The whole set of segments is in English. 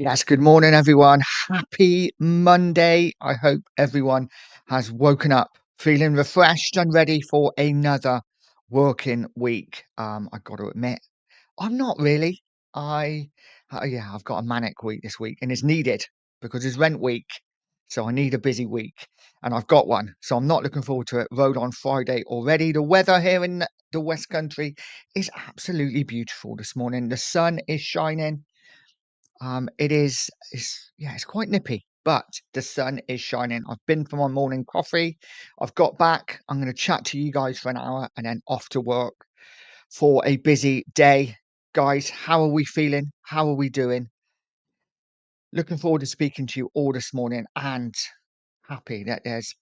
Yes, good morning, everyone. Happy Monday. I hope everyone has woken up feeling refreshed and ready for another working week. I got to admit, I'm not really. Yeah, I've got a manic week this week, and it's needed because it's rent week. So I need a busy week, and I've got one. So I'm not looking forward to it. Road on Friday already. The weather here in the West Country is absolutely beautiful this morning. The sun is shining. It's quite nippy, but the sun is shining. I've been for my morning coffee. I've got back. I'm going to chat to you guys for an hour and then off to work for a busy day. Guys, how are we feeling? How are we doing? Looking forward to speaking to you all this morning and happy that there's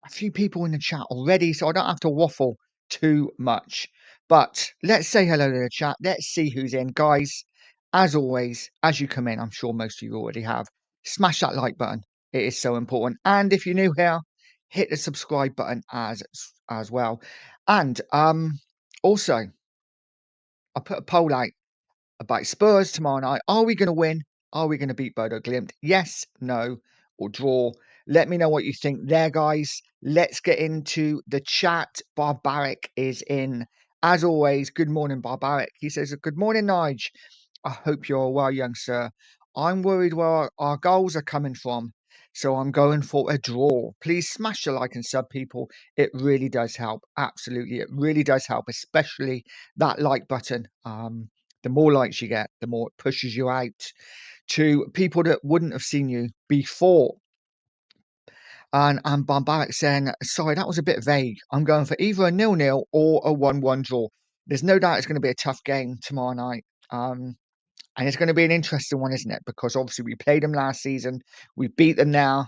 a few people in the chat already, so I don't have to waffle too much. But let's say hello to the chat. Let's see who's in. Guys, as always, as you come in, I'm sure most of you already have, smash that like button. It is so important. And if you're new here, hit the subscribe button as well. And also, I put a poll out about Spurs tomorrow night. Are we going to win? Are we going to beat Bodo Glimt? Yes, no, or draw? Let me know what you think there, guys. Let's get into the chat. Barbaric is in. As always, good morning, Barbaric. He says, good morning, Nige. I hope you're well, young sir. I'm worried where our goals are coming from, so I'm going for a draw. Please smash the like and sub, people. It really does help. Absolutely, it really does help, especially that like button. The more likes you get, the more it pushes you out to people that wouldn't have seen you before. And Barbaric saying, sorry, that was a bit vague. I'm going for either a 0-0 or a 1-1 draw. There's no doubt it's going to be a tough game tomorrow night. And it's going to be an interesting one, isn't it? Because obviously we played them last season. We beat them now.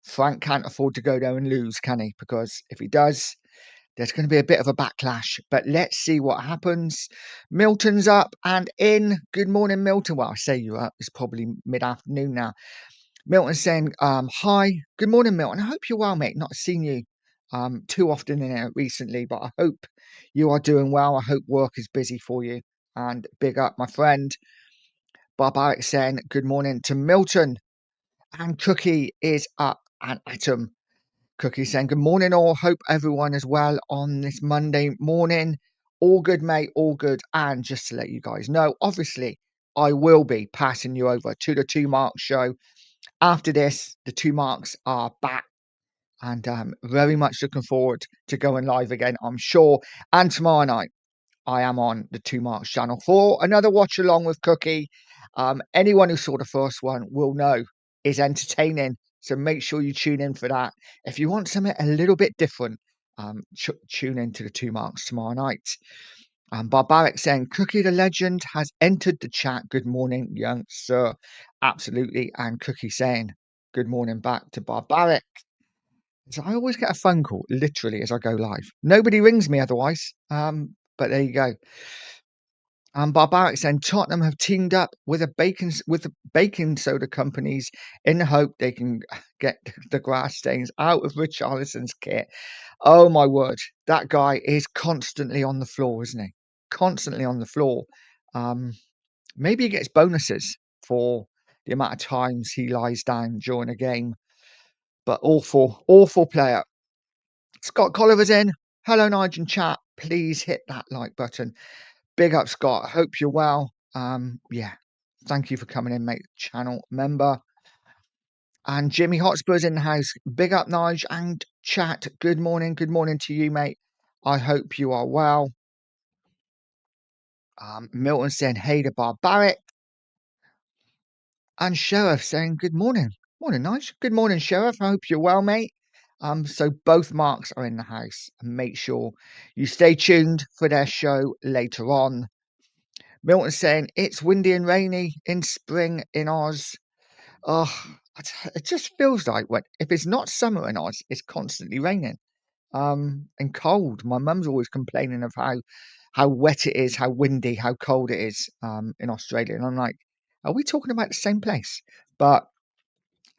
Frank can't afford to go there and lose, can he? Because if he does, there's going to be a bit of a backlash, but let's see what happens. Milton's up and in. Good morning, Milton. Well, I say you're up. It's probably mid-afternoon now. Milton's saying, hi. Good morning, Milton. I hope you're well, mate. Not seen you too often in it recently, but I hope you are doing well. I hope work is busy for you. And big up, my friend. Barbaric saying, good morning to Milton. And Cookie is up and Atom. Cookie saying, good morning all. Hope everyone is well on this Monday morning. All good, mate. All good. And just to let you guys know, obviously, I will be passing you over to the Two Marks show. After this, the Two Marks are back. And very much looking forward to going live again, I'm sure. And tomorrow night, I am on the Two Marks channel for another watch along with Cookie. Anyone who saw the first one will know is entertaining. So make sure you tune in for that. If you want something a little bit different, tune in to the Two Marks tomorrow night. Barbaric saying, Cookie the legend has entered the chat. Good morning, young sir. Absolutely. And Cookie saying, good morning back to Barbaric. So I always get a phone call, literally, as I go live. Nobody rings me otherwise. But there you go. Barbaric saying Tottenham have teamed up with the baking soda companies in the hope they can get the grass stains out of Richarlison's kit. Oh my word, that guy is constantly on the floor, isn't he? Constantly on the floor. Maybe he gets bonuses for the amount of times he lies down during a game. But awful player. Scott Colliver's in. Hello, Nigel and chat. Please hit that like button. Big up, Scott. Hope you're well. Yeah. Thank you for coming in, mate. Channel member. And Jimmy Hotspur's in the house. Big up, Nige and chat. Good morning. Good morning to you, mate. I hope you are well. Milton saying, hey, the Barbaric. And Sheriff saying, good morning. Morning, Nige. Good morning, Sheriff. I hope you're well, mate. So both Marks are in the house. And make sure you stay tuned for their show later on. Milton saying, it's windy and rainy in spring in Oz. Oh, it just feels like if it's not summer in Oz, it's constantly raining. And cold. My mum's always complaining of how wet it is, how windy, how cold it is in Australia. And I'm like, are we talking about the same place? But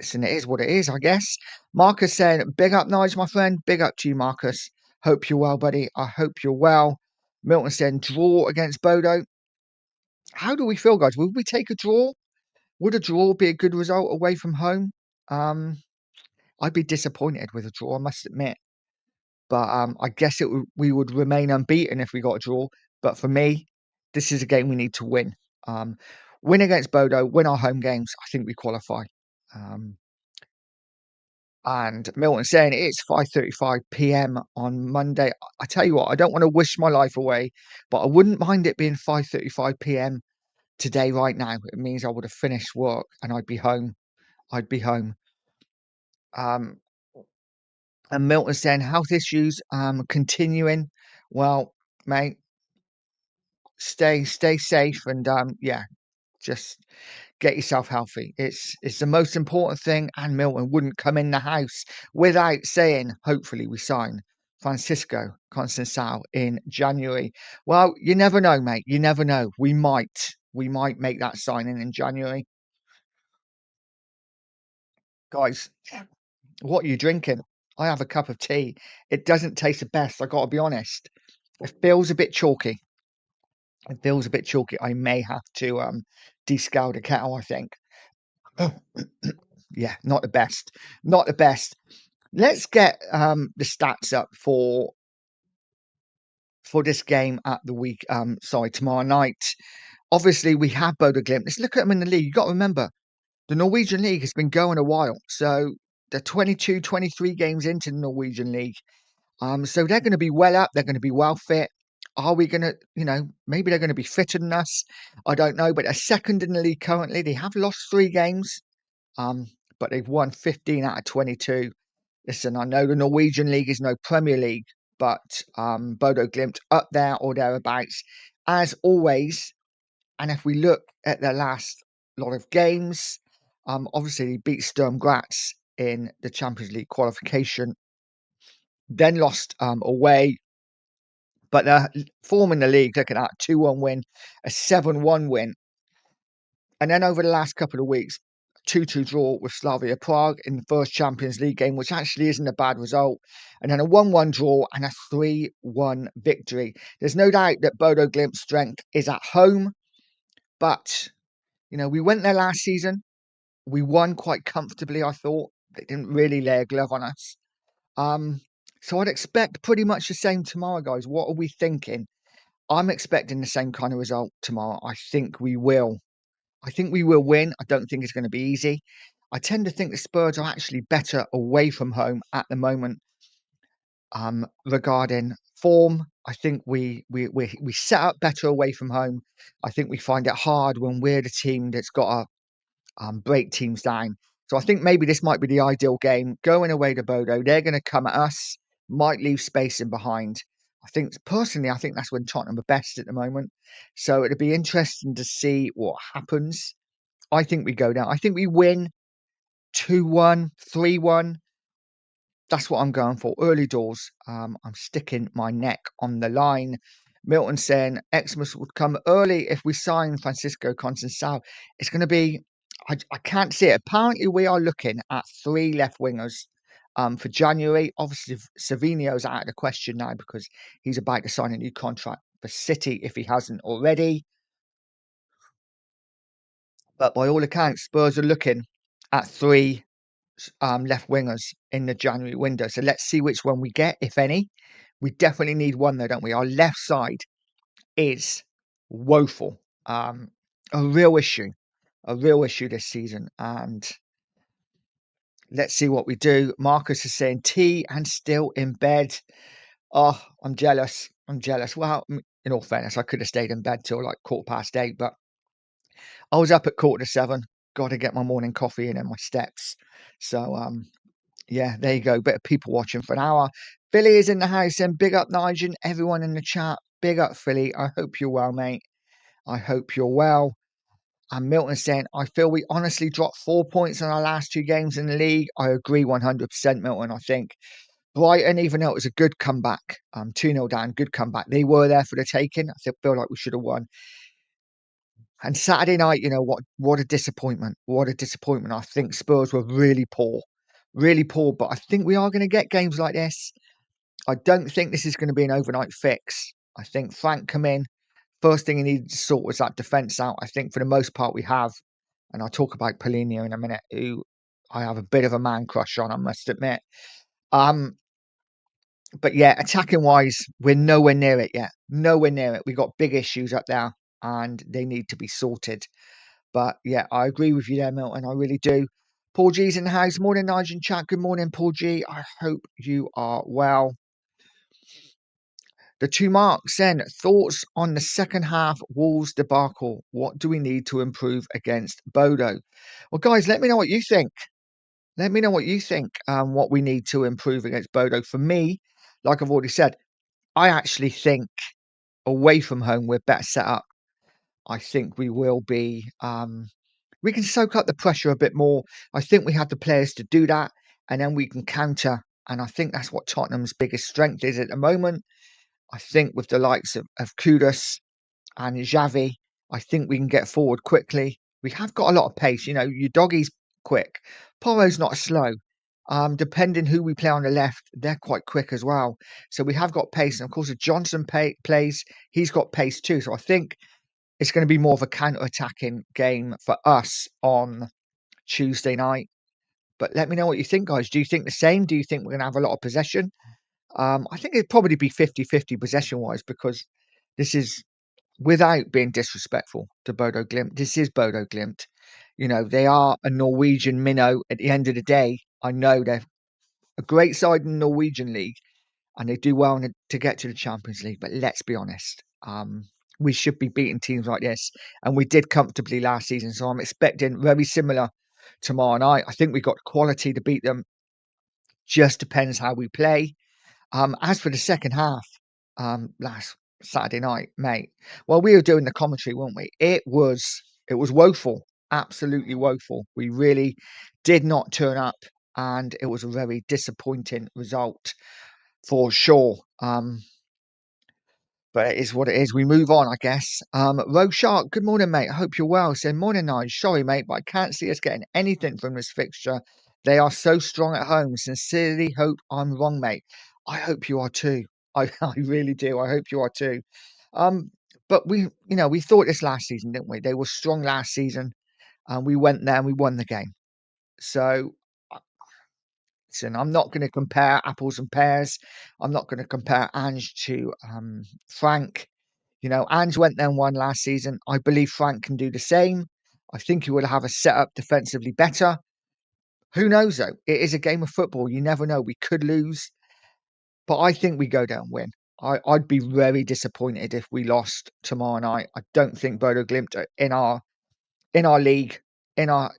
listen, it is what it is, I guess. Marcus saying, big up, Nige, my friend. Big up to you, Marcus. Hope you're well, buddy. I hope you're well. Milton saying, draw against Bodo. How do we feel, guys? Will we take a draw? Would a draw be a good result away from home? Um, I'd be disappointed with a draw, I must admit. But I guess we would remain unbeaten if we got a draw. But for me, this is a game we need to win. Um, win against Bodo, win our home games. I think we qualify. Um, and Milton saying it's 5:35 p.m. on Monday. I tell you what, I don't want to wish my life away, but I wouldn't mind it being 5:35 p.m. today right now. It means I would have finished work and I'd be home. I'd be home. Um, and Milton saying health issues continuing. Well, mate, stay safe and yeah, just get yourself healthy. It's the most important thing. And Milton wouldn't come in the house without saying, hopefully we sign Francisco Conceição in January. Well, you never know, mate. You never know. We might make that signing in January. Guys, what are you drinking? I have a cup of tea. It doesn't taste the best, I gotta be honest. It feels a bit chalky. It feels a bit chalky. I may have to descale the kettle, I think. Yeah, not the best. Not the best. Let's get the stats up for this game at the week. Sorry, tomorrow night. Obviously, we have Bodo Glimt. Let's look at them in the league. You got to remember, the Norwegian league has been going a while. So they're 22, 23 games into the Norwegian league. So they're going to be well up. They're going to be well fit. Are we going to, maybe they're going to be fitter than us? I don't know. But they're second in the league currently. They have lost 3 games, but they've won 15 out of 22. Listen, I know the Norwegian league is no Premier League, but Bodo Glimt up there or thereabouts, as always. And if we look at their last lot of games, obviously they beat Sturm Graz in the Champions League qualification, then lost away. But their form in the league, look at that, 2-1 win, a 7-1 win. And then over the last couple of weeks, 2-2 draw with Slavia Prague in the first Champions League game, which actually isn't a bad result. And then a 1-1 draw and a 3-1 victory. There's no doubt that Bodo Glimt's strength is at home. But, we went there last season. We won quite comfortably, I thought. They didn't really lay a glove on us. So I'd expect pretty much the same tomorrow, guys. What are we thinking? I'm expecting the same kind of result tomorrow. I think we will. I think we will win. I don't think it's going to be easy. I tend to think the Spurs are actually better away from home at the moment. Regarding form, I think we set up better away from home. I think we find it hard when we're the team that's got to break teams down. So I think maybe this might be the ideal game. Going away to Bodo, they're going to come at us, might leave space in behind. I think that's when Tottenham are best at the moment. So it'd be interesting to see what happens. I think we go down. I think we win 2-1, 3-1. That's what I'm going for. Early doors. I'm sticking my neck on the line. Milton saying Xmas would come early if we sign Francisco Conceição. It's going to be, I can't see it. Apparently, we are looking at 3 left wingers for January. Obviously, Savinho's out of the question now because he's about to sign a new contract for City if he hasn't already. But by all accounts, Spurs are looking at 3 left wingers in the January window. So let's see which one we get, if any. We definitely need one though, don't we? Our left side is woeful. A real issue. A real issue this season. And let's see what we do. Marcus is saying tea and still in bed. Oh, I'm jealous. I'm jealous. Well, in all fairness, I could have stayed in bed till like 8:15, but I was up at 7:15. Got to get my morning coffee in and my steps. So yeah, there you go. Bit of people watching for an hour. Philly is in the house and big up Nigel, everyone in the chat. Big up Philly. I hope you're well, mate. I hope you're well. And Milton saying, I feel we honestly dropped 4 points in our last 2 games in the league. I agree 100%, Milton. I think Brighton, even though it was a good comeback, 2-0 down, good comeback. They were there for the taking. I feel like we should have won. And Saturday night, what a disappointment. What a disappointment. I think Spurs were really poor. Really poor. But I think we are going to get games like this. I don't think this is going to be an overnight fix. I think Frank come in. First thing he needed to sort was that defence out. I think for the most part we have. and I'll talk about Paulinho in a minute, who I have a bit of a man crush on, I must admit. But yeah, attacking wise, we're nowhere near it yet. Nowhere near it. We've got big issues up there and they need to be sorted. But yeah, I agree with you there, Milton. I really do. Paul G's in the house. Morning, Nigel and chat. Good morning, Paul G. I hope you are well. The two marks then. Thoughts on the second half Wolves debacle? What do we need to improve against Bodo? Well, guys, let me know what you think. Let me know what you think. What we need to improve against Bodo. For me, like I've already said, I actually think away from home we're better set up. I think we will be. We can soak up the pressure a bit more. I think we have the players to do that, and then we can counter. And I think that's what Tottenham's biggest strength is at the moment. I think with the likes of Kudus and Xavi, I think we can get forward quickly. We have got a lot of pace. You know, your doggy's quick. Poro's not slow. Depending who we play on the left, they're quite quick as well. So we have got pace. And of course, if Johnson plays, he's got pace too. So I think it's going to be more of a counter-attacking game for us on Tuesday night. But let me know what you think, guys. Do you think the same? Do you think we're going to have a lot of possession? I think it'd probably be 50-50 possession-wise, because this is, without being disrespectful to Bodo Glimt, this is Bodo Glimt. You know, they are a Norwegian minnow at the end of the day. I know they're a great side in the Norwegian league and they do well to get to the Champions League. But let's be honest, we should be beating teams like this. And we did comfortably last season. So I'm expecting very similar tomorrow night. I think we've got quality to beat them. Just depends how we play. As for the second half, last Saturday night, mate, well, we were doing the commentary, weren't we? It was woeful, absolutely woeful. We really did not turn up, and it was a very disappointing result for sure. But it is what it is. We move on, I guess. Rogue Shark, good morning, mate. I hope you're well. Saying morning, Nige. Sorry, mate, but I can't see us getting anything from this fixture. They are so strong at home. Sincerely hope I'm wrong, mate. I hope you are too. I really do. I hope you are too. But we thought this last season, didn't we? They were strong last season, and we went there and we won the game. So listen, I'm not going to compare apples and pears. I'm not going to compare Ange to Frank. You know, Ange went there and won last season. I believe Frank can do the same. I think he will have a setup defensively better. Who knows, though? It is a game of football. You never know. We could lose. But I think we go down and win. I'd be very disappointed if we lost tomorrow night. I don't think Bodo Glimt are in our league, in our,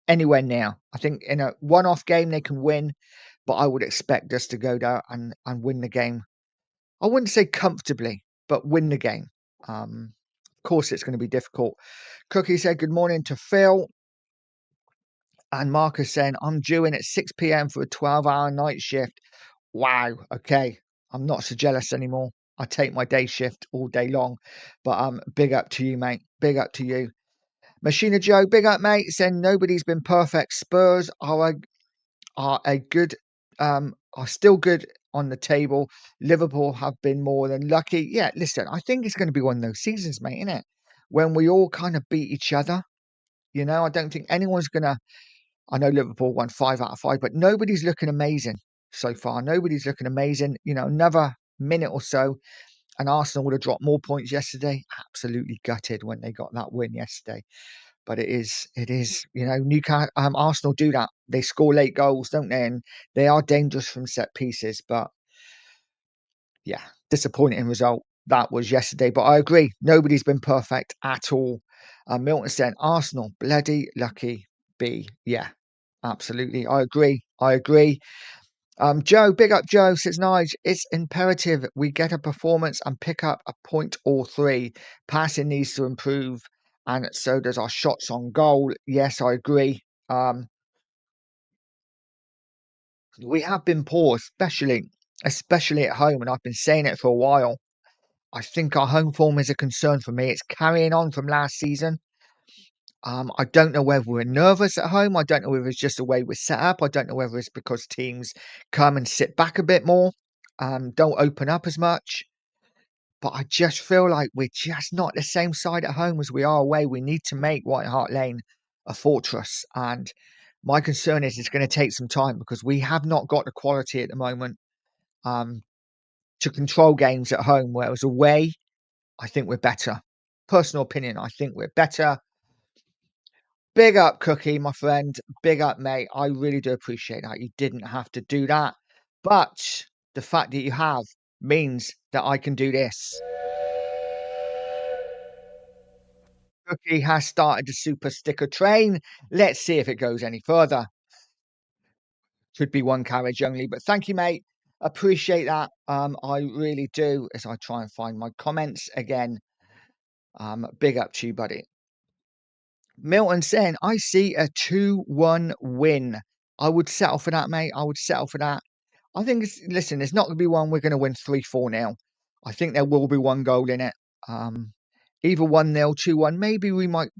anywhere near. I think in a one-off game they can win, but I would expect us to go there and win the game. I wouldn't say comfortably, but win the game. Of course, it's going to be difficult. Cookie said good morning to Phil. And Marcus saying, I'm due in at 6 p.m. for a 12-hour night shift. Wow. Okay. I'm not so jealous anymore. I take my day shift all day long. But big up to you, mate. Big up to you. Machina Joe, big up, mate. Saying nobody's been perfect. Spurs are a good, are still good on the table. Liverpool have been more than lucky. Yeah, listen, I think it's going to be one of those seasons, mate, isn't it? When we all kind of beat each other. You know, I don't think anyone's going to. I know Liverpool won 5 out of 5, but nobody's looking amazing so far. Nobody's looking amazing. You know, another minute or so, and Arsenal would have dropped more points yesterday. Absolutely gutted when they got that win yesterday. But it is, Newcastle, Arsenal do that. They score late goals, don't they? And they are dangerous from set pieces. But yeah, disappointing result that was yesterday. But I agree, nobody's been perfect at all. Milton said, Arsenal, bloody lucky B. Yeah, absolutely. I agree. Joe, big up Joe, says Nige, it's imperative we get a performance and pick up a point or three. Passing needs to improve, and so does our shots on goal. Yes, I agree. We have been poor, especially at home, and I've been saying it for a while. I think our home form is a concern for me. It's carrying on from last season. I don't know whether we're nervous at home. I don't know whether it's just the way we're set up. I don't know whether it's because teams come and sit back a bit more, don't open up as much. but I just feel like we're just not the same side at home as we are away. We need to make White Hart Lane a fortress, and my concern is it's going to take some time because we have not got the quality at the moment um, to control games at home, whereas away, I think we're better. Personal opinion, I think we're better. Big up, Cookie, my friend. Big up, mate. I really do appreciate that. You didn't have to do that. But the fact that you have means that I can do this. Cookie has started the super sticker train. Let's see if it goes any further. Should be one carriage only, but thank you, mate. Appreciate that. I really do. As I try and find my comments again. Big up to you, buddy. Milton saying, I see a 2-1 win. I would settle for that, mate. I would settle for that. I think listen, it's not going to be one we're going to win 3-4 now. I think there will be one goal in it. Either 1-0, 2-1. Maybe we might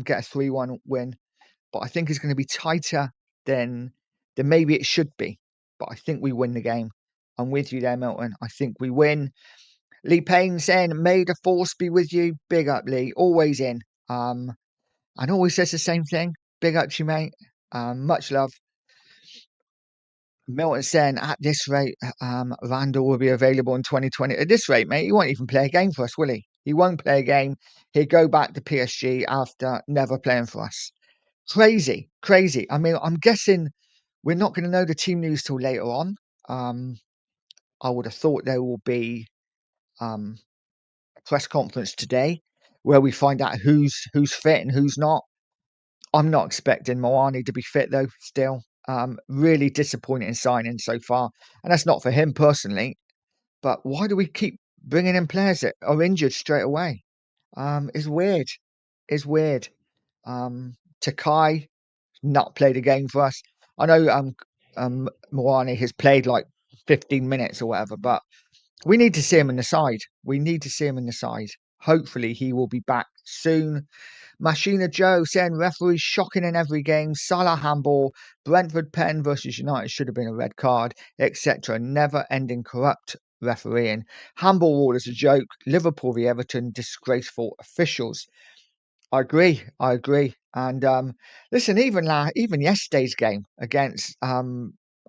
get a 3-1 win, but I think it's going to be tighter than maybe it should be. But I think we win the game. I'm with you there, Milton. I think we win. Lee Payne saying, may the force be with you. Big up, Lee. Always in. And always says the same thing. Big up to you, mate. Much love. Milton saying, at this rate, Randall will be available in 2020. At this rate, mate, he won't even play a game for us, will he? He won't play a game. He'll go back to PSG after never playing for us. Crazy, crazy. I mean, I'm guessing we're not going to know the team news till later on. I would have thought there will be a press conference today where we find out who's fit and who's not. I'm not expecting Moani to be fit though. Still, really disappointing signing so far, and that's not for him personally. But why do we keep bringing in players that are injured straight away? It's weird. It's weird. Takai not played a game for us. I know Moani has played like 15 minutes or whatever, but we need to see him in the side. We need to see him in the side. Hopefully he will be back soon. Machina Joe saying referees shocking in every game. Salah handball, Brentford Penn versus United should have been a red card, etc. Never ending corrupt refereeing. Handball rule is a joke. Liverpool v Everton, disgraceful officials. I agree. I agree. And listen, even yesterday's game against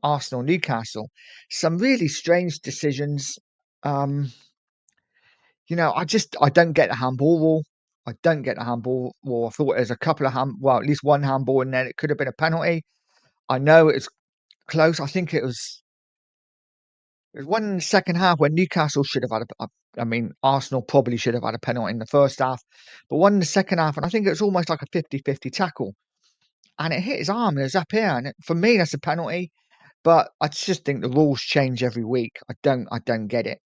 Arsenal Newcastle, some really strange decisions. Um, I don't get the handball rule. I don't get the handball rule. I thought there's a couple of at least one handball in there. It could have been a penalty. I know it's close. I think it was one in the second half when Newcastle should have had I mean, Arsenal probably should have had a penalty in the first half, but one in the second half, and I think it was almost like a 50-50 tackle. And it hit his arm, and it was up here. And for me, that's a penalty. But I just think the rules change every week. I don't get it.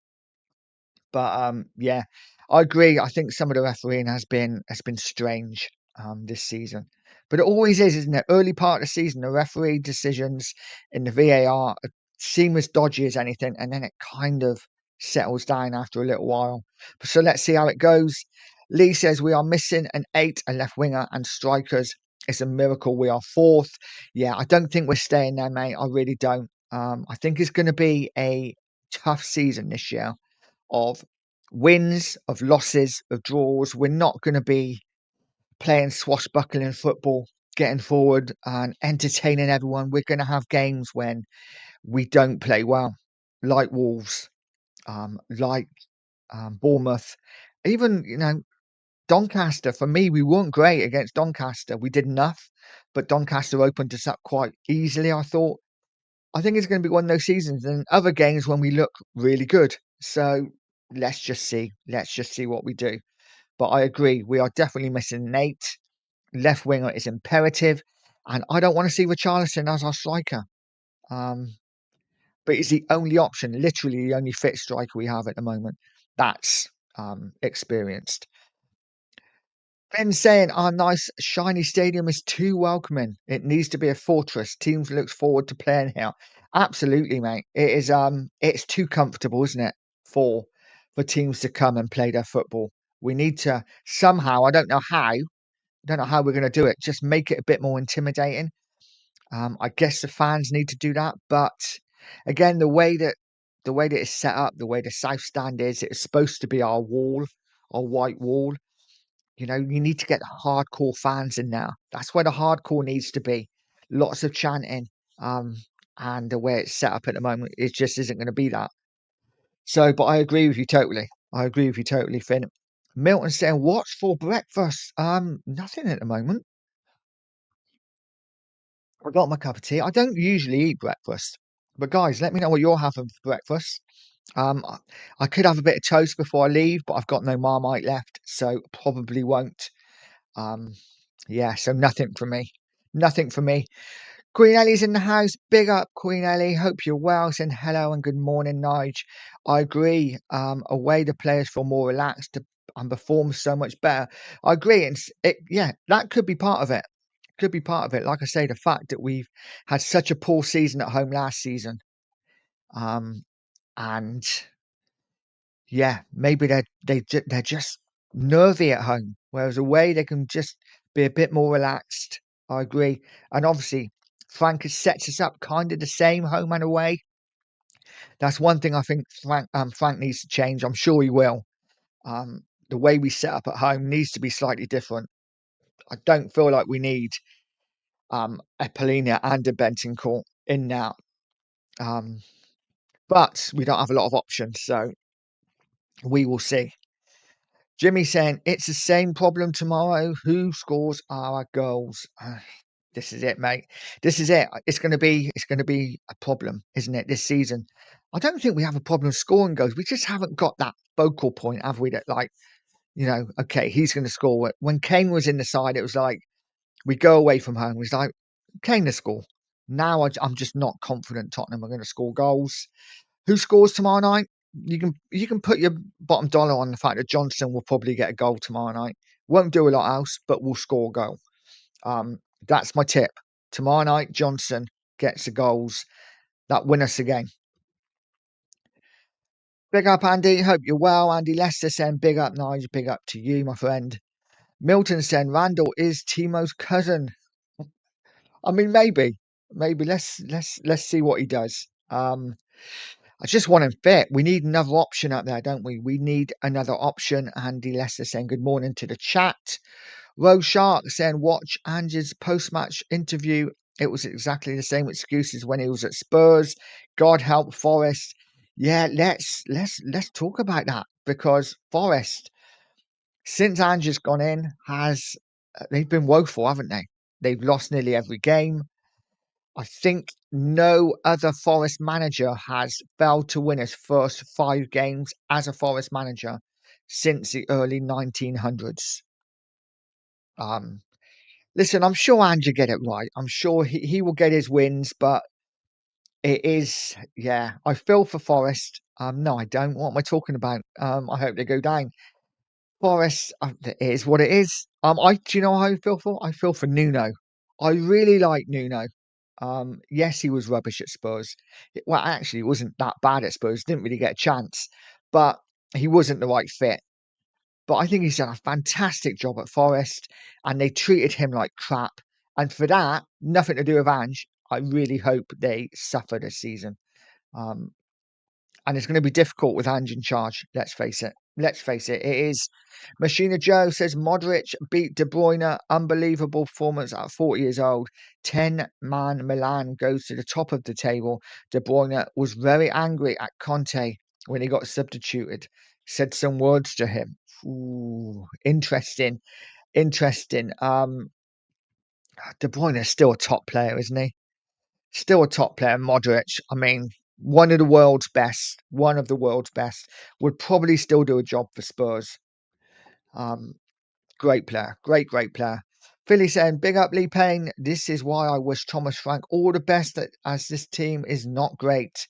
But yeah, I agree. I think some of the refereeing has been strange this season. But it always is, isn't it? Early part of the season, the referee decisions in the VAR seem as dodgy as anything, and then it kind of settles down after a little while. So let's see how it goes. Lee says we are missing an 8, a left winger, and strikers. It's a miracle we are 4th. Yeah, I don't think we're staying there, mate. I really don't. I think it's going to be a tough season this year of wins, of losses, of draws. We're not going to be playing swashbuckling football, getting forward and entertaining everyone. We're going to have games when we don't play well, like Wolves, like Bournemouth, even Doncaster. For me, we weren't great against Doncaster. We did enough, but Doncaster opened us up quite easily, I thought. I think it's going to be one of those seasons and other games when we look really good. So let's just see. Let's just see what we do. But I agree, we are definitely missing an 8. Left winger is imperative. And I don't want to see Richarlison as our striker. But he's the only option, literally the only fit striker we have at the moment. That's experienced. Ben saying our nice shiny stadium is too welcoming. It needs to be a fortress. Teams look forward to playing here. Absolutely, mate. It is it's too comfortable, isn't it? For teams to come and play their football. We need to somehow, I don't know how we're gonna do it, just make it a bit more intimidating. I guess the fans need to do that, but again, the way that the way that it's set up, the way the south stand is, it's supposed to be our wall, our white wall. You know, you need to get the hardcore fans in there. That's where the hardcore needs to be. Lots of chanting. Um, and the way it's set up at the moment, it just isn't going to be that. So, but I agree with you totally. I agree with you totally, Finn. Milton saying, "What's for breakfast?" Nothing at the moment. I got my cup of tea. I don't usually eat breakfast, but guys, let me know what you're having for breakfast. I could have a bit of toast before I leave, but I've got no Marmite left, so probably won't. Um, yeah, so nothing for me. Nothing for me. Queen Ellie's in the house. Big up, Queen Ellie. Hope you're well. Saying hello and good morning, Nige. I agree. Away the players feel more relaxed and perform so much better. I agree. And yeah, that could be part of it. Could be part of it. Like I say, the fact that we've had such a poor season at home last season. And yeah, maybe they're just nervy at home, whereas away they can just be a bit more relaxed. I agree, and obviously Frank has sets us up kind of the same home and away. That's one thing I think Frank needs to change. I'm sure he will. The way we set up at home needs to be slightly different. I don't feel like we need a Polina and a Bentancur in now, but we don't have a lot of options, so we will see. Jimmy saying it's the same problem tomorrow. Who scores our goals? This is it, mate. This is it. It's going to be a problem, isn't it? This season, I don't think we have a problem scoring goals. We just haven't got that focal point, have we? That like, okay, he's going to score. When Kane was in the side, it was like we go away from home. It was like Kane to score. Now I'm just not confident Tottenham are going to score goals. Who scores tomorrow night? You can put your bottom dollar on the fact that Johnson will probably get a goal tomorrow night. Won't do a lot else, but will score a goal. That's my tip. Tomorrow night, Johnson gets the goals that win us the game. Big up, Andy. Hope you're well. Andy Lester saying big up, Nigel. Big up to you, my friend. Milton saying Randall is Timo's cousin. I mean, maybe. Let's see what he does. I just want him fit. We need another option up there, don't we? We need another option. Andy Lester saying good morning to the chat. Rose Shark saying watch Ange's post-match interview. It was exactly the same excuses when he was at Spurs. God help Forest. Yeah, let's talk about that, because Forest, since Ange's gone in, they've been woeful, haven't they? They've lost nearly every game. I think no other Forest manager has failed to win his first 5 games as a Forest manager since the early 1900s. Listen, I'm sure Andrew get it right. I'm sure he will get his wins, but it is, yeah, I feel for Forest. No, I don't. What am I talking about? I hope they go down. Forest, it is what it is. Do you know how I feel for? I feel for Nuno. I really like Nuno. Yes, he was rubbish at Spurs. Well, actually, he wasn't that bad at Spurs. Didn't really get a chance, but he wasn't the right fit. But I think he's done a fantastic job at Forest, and they treated him like crap. And for that, nothing to do with Ange. I really hope they suffer this season. Um, and it's going to be difficult with Ange in charge. Let's face it. Let's face it. It is. Machina Joe says Modric beat De Bruyne. Unbelievable performance at 40 years old. 10-man Milan goes to the top of the table. De Bruyne was very angry at Conte when he got substituted. Said some words to him. Ooh, interesting. Interesting. De Bruyne is still a top player, isn't he? Still a top player. Modric, I mean, one of the world's best. One of the world's best. Would probably still do a job for Spurs. Um, Great player. Great player. Philly saying, big up Lee Payne. This is why I wish Thomas Frank all the best, as this team is not great.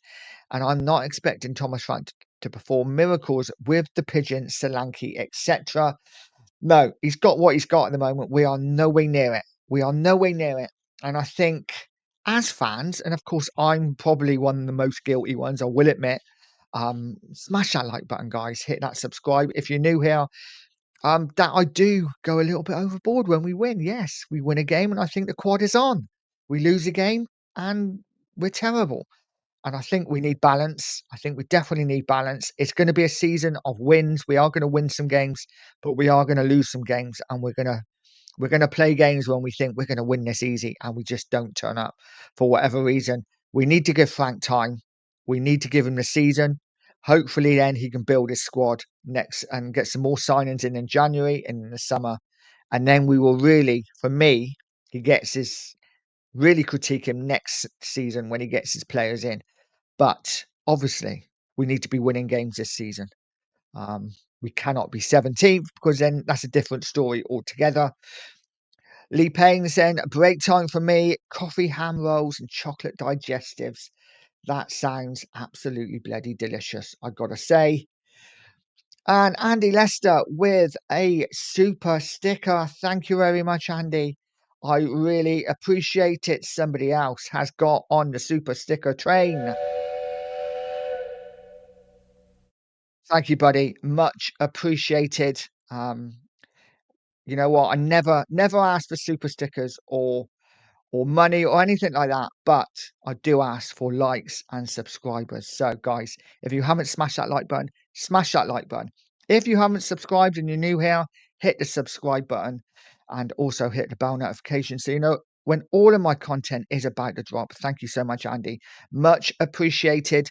And I'm not expecting Thomas Frank to perform miracles with the Pigeon, Solanke, etc. No, he's got what he's got at the moment. We are nowhere near it. We are nowhere near it. And I think as fans, and of course I'm probably one of the most guilty ones, I will admit, smash that like button, guys. Hit that subscribe. If you're new here, that I do go a little bit overboard when we win. Yes, we win a game and I think the quad is on. We lose a game and we're terrible. And I think we need balance. I think we definitely need balance. It's going to be a season of wins. We are going to win some games, but we are going to lose some games, and we're going to play games when we think we're going to win this easy, and we just don't turn up for whatever reason. We need to give Frank time. We need to give him the season. Hopefully, then he can build his squad next and get some more signings in January and in the summer, and then we will really, for me, he gets his really critique him next season when he gets his players in. But obviously, we need to be winning games this season. We cannot be 17th because then that's a different story altogether. Lee Payne saying, break time for me, coffee, ham rolls, and chocolate digestives. That sounds absolutely bloody delicious, I gotta say. And Andy Lester with a super sticker. Thank you very much, Andy. I really appreciate it. Somebody else has got on the super sticker train. Thank you, buddy. Much appreciated. You know what? I never ask for super stickers or money or anything like that, but I do ask for likes and subscribers. So, guys, if you haven't smashed that like button, smash that like button. If you haven't subscribed and you're new here, hit the subscribe button and also hit the bell notification so you know when all of my content is about to drop. Thank you so much, Andy. Much appreciated.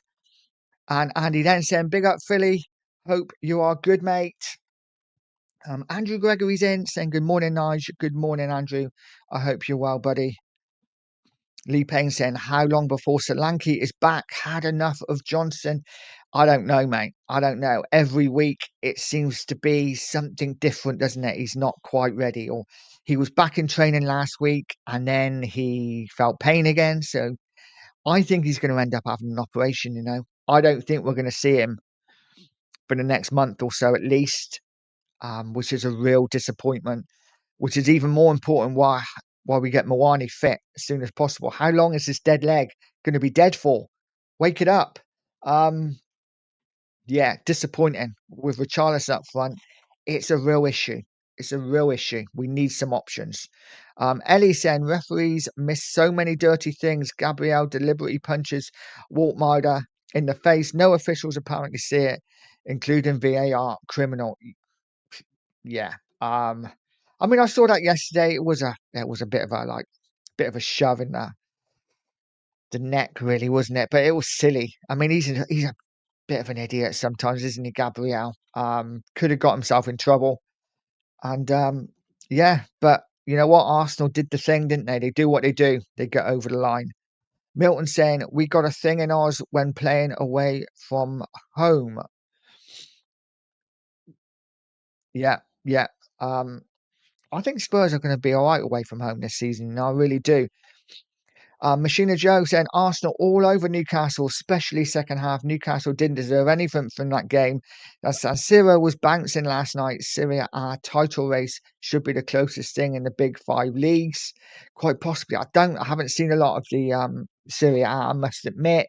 And Andy then saying, big up, Philly. Hope you are good, mate. Andrew Gregory's in saying, good morning, Nige. Good morning, Andrew. I hope you're well, buddy. Lee Payne saying, how long before Solanke is back? Had enough of Johnson? I don't know, mate. I don't know. Every week it seems to be something different, doesn't it? He's not quite ready, or he was back in training last week and then he felt pain again. So I think he's going to end up having an operation, you know. I don't think we're going to see him for the next month or so at least, which is a real disappointment, which is even more important why we get Mawani fit as soon as possible. How long is this dead leg going to be dead for? Wake it up. Um, yeah, disappointing with Richarlison up front. It's a real issue. It's a real issue. We need some options. Ellie saying referees miss so many dirty things. Gabriel deliberately punches Waltmeider in the face. No officials apparently see it, including VAR. Criminal. Yeah. I mean, I saw that yesterday. It was a bit of a shove in the neck, really, wasn't it? But it was silly. I mean, he's a bit of an idiot sometimes, isn't he, Gabriel? Could have got himself in trouble. And yeah, but you know what? Arsenal did the thing, didn't they? They do what they do. They get over the line. Milton saying we got a thing in ours when playing away from home. Yeah, yeah. I think Spurs are going to be all right away from home this season. I really do. Machina Joe saying Arsenal all over Newcastle, especially second half. Newcastle didn't deserve anything from that game. San Siro was bouncing last night. Syria, our title race should be the closest thing in the big five leagues. Quite possibly. I haven't seen a lot of the Syria, I must admit.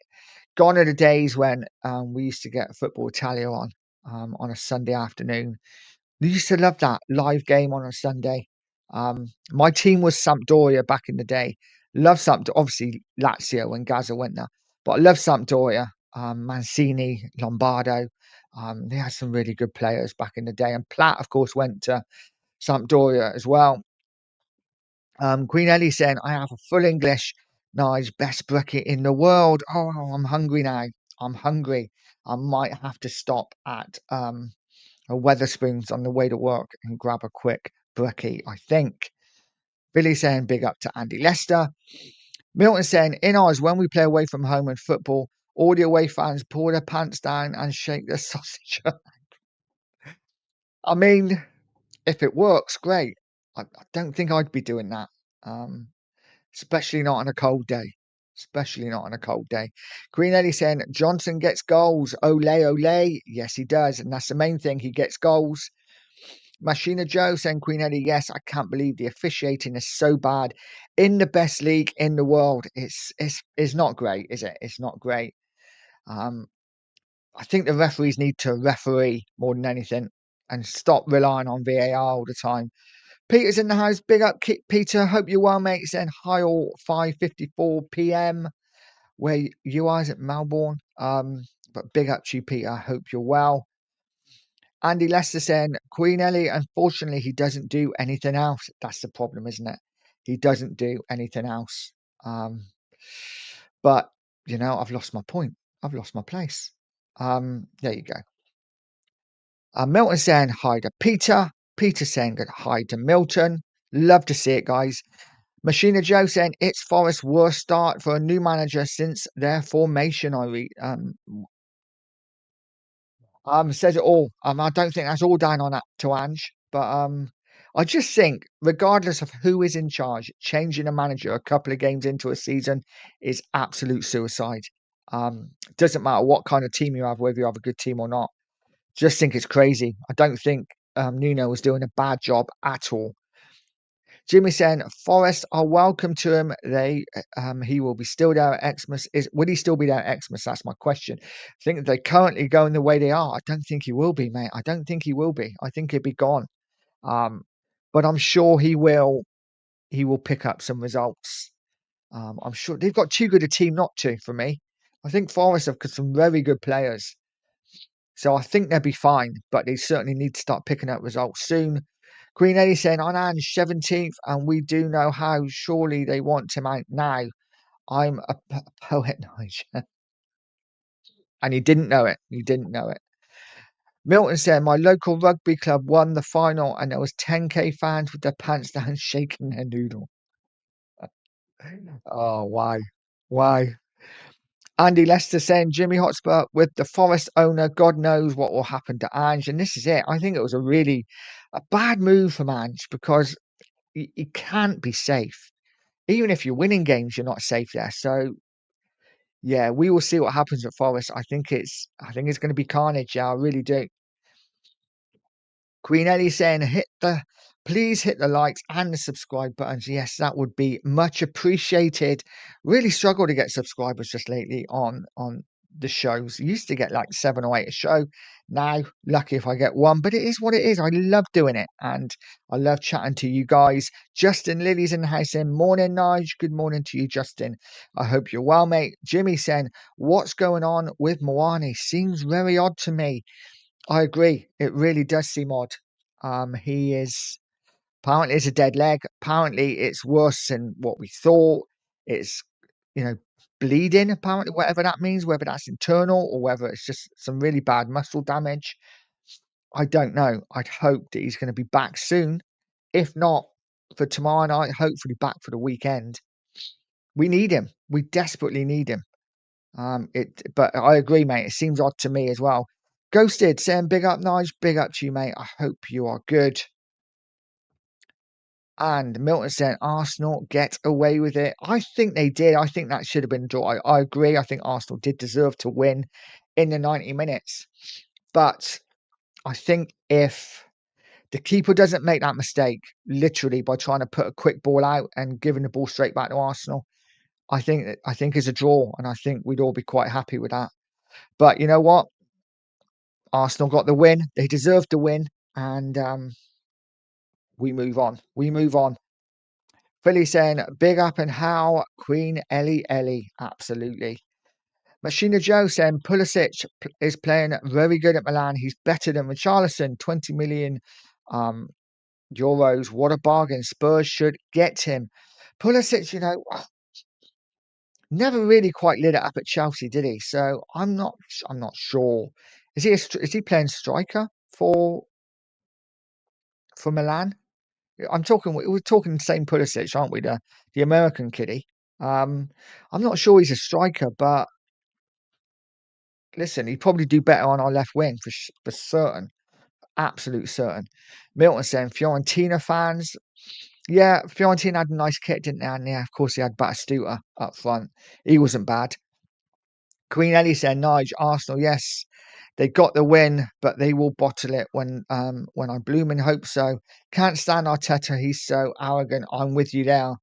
Gone are the days when we used to get Football Italia on a Sunday afternoon. We used to love that live game on a Sunday. My team was Sampdoria back in the day. Love Sampdoria, obviously Lazio when Gaza went there, but I love Sampdoria. Mancini, Lombardo. They had some really good players back in the day, and Platt, of course, went to Sampdoria as well. Queen Ellie saying, "I have a full English, nice best brekkie in the world." Oh, I'm hungry now. I'm hungry. I might have to stop at a Weatherspoons on the way to work and grab a quick brekkie, I think. Billy saying big up to Andy Lester. Milton saying in ours, when we play away from home in football, all the away fans pull their pants down and shake their sausage. I mean, if it works, great. I don't think I'd be doing that. Um, especially not on a cold day. Especially not on a cold day. Green Eddie saying Johnson gets goals. Ole, ole. Yes, he does. And that's the main thing. He gets goals. Machina Joe saying Queen Eddie, yes, I can't believe the officiating is so bad in the best league in the world. It's not great, is it? It's not great. I think the referees need to referee more than anything and stop relying on VAR all the time. Peter's in the house. Big up, Peter. Hope you're well, mate. Saying hi all 5:54 p.m. where you are at Melbourne. But big up to you, Peter. I hope you're well. Andy Lester saying, Queen Ellie, unfortunately, he doesn't do anything else. That's the problem, isn't it? He doesn't do anything else. Um, but, I've lost my point. I've lost my place. There you go. Milton saying hi to Peter. Peter saying hi to Milton. Love to see it, guys. Machina Joe saying it's Forest's worst start for a new manager since their formation. I read. Says it all. I don't think that's all down on that to Ange, but I just think, regardless of who is in charge, changing a manager a couple of games into a season is absolute suicide. Doesn't matter what kind of team you have, whether you have a good team or not. Just think it's crazy. I don't think Nuno was doing a bad job at all. Jimmy saying Forest are welcome to him. He will be still there at Xmas. Will he still be there at Xmas? That's my question. I think they're currently going the way they are. I don't think he will be, mate. I don't think he will be. I think he'll be gone. But I'm sure he will. He will pick up some results. I'm sure they've got too good a team not to. For me, I think Forest have got some very good players. So I think they'll be fine, but they certainly need to start picking up results soon. Queen Eddie saying on Ange 17th, and we do know how. Surely they want him out now. I'm a poet, Nigel. And he didn't know it. He didn't know it. Milton said my local rugby club won the final, and there was 10k fans with their pants down shaking their noodle. Oh, why? Why? Andy Lester saying Jimmy Hotspur with the Forest owner, God knows what will happen to Ange. And this is it. I think it was a bad move from Ange because he can't be safe. Even if you're winning games, you're not safe there. So yeah, we will see what happens at Forest. I think it's going to be carnage. Yeah, I really do. Queen Ellie saying please hit the likes and the subscribe buttons. Yes, that would be much appreciated. Really struggle to get subscribers just lately on the shows. Used to get like 7 or 8 a show. Now, lucky if I get one, but it is what it is. I love doing it and I love chatting to you guys. Justin Lily's in the house saying, morning, Nige. Good morning to you, Justin. I hope you're well, mate. Jimmy saying, what's going on with Moani? Seems very odd to me. I agree. It really does seem odd. He is apparently it's a dead leg. Apparently it's worse than what we thought. It's you know bleeding. Apparently, whatever that means, whether that's internal or whether it's just some really bad muscle damage. I don't know. I'd hope that he's going to be back soon. If not for tomorrow night, hopefully back for the weekend. We need him. We desperately need him. But I agree, mate. It seems odd to me as well. Ghosted saying, big up, Nige. Big up to you, mate. I hope you are good. And Milton saying, Arsenal get away with it. I think they did. I think that should have been a draw. I agree. I think Arsenal did deserve to win in the 90 minutes. But I think if the keeper doesn't make that mistake, literally by trying to put a quick ball out and giving the ball straight back to Arsenal, I think it's a draw, and I think we'd all be quite happy with that. But you know what? Arsenal got the win. They deserved to win, and we move on. We move on. Philly saying, big up and how Queen Ellie. Absolutely. Machina Joe saying, Pulisic is playing very good at Milan. He's better than Richarlison. 20 million euros. What a bargain. Spurs should get him. Pulisic, never really quite lit it up at Chelsea, did he? So I'm not sure. Is he playing striker for Milan? We're talking the same Pulisic, aren't we? The American kiddie. I'm not sure he's a striker, but listen, he'd probably do better on our left wing for certain, absolute certain. Milton saying Fiorentina fans, yeah, Fiorentina had a nice kit, didn't they? And yeah, of course he had Batistuta up front. He wasn't bad. Queen Ellie saying, Nige, Arsenal, yes, they got the win, but they will bottle it when I blooming hope so. Can't stand Arteta, he's so arrogant. I'm with you there.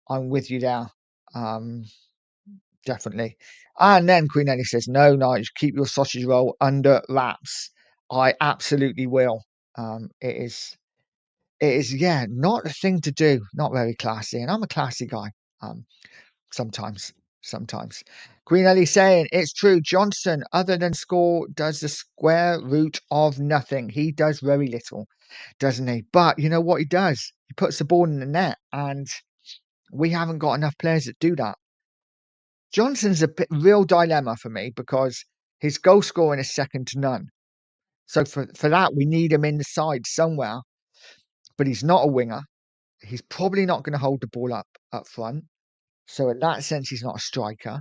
I'm with you there. Definitely. And then Queen Ellie says, no, Nige, keep your sausage roll under wraps. I absolutely will. It is, yeah, not a thing to do. Not very classy. And I'm a classy guy sometimes. sometimes. Queen Ellie saying, it's true, Johnson, other than score, does the square root of nothing. He does very little, doesn't he? But you know what he does? He puts the ball in the net, and we haven't got enough players that do that. Johnson's a real dilemma for me because his goal scoring is second to none. So for that, we need him in the side somewhere, but he's not a winger. He's probably not going to hold the ball up front. So in that sense, he's not a striker.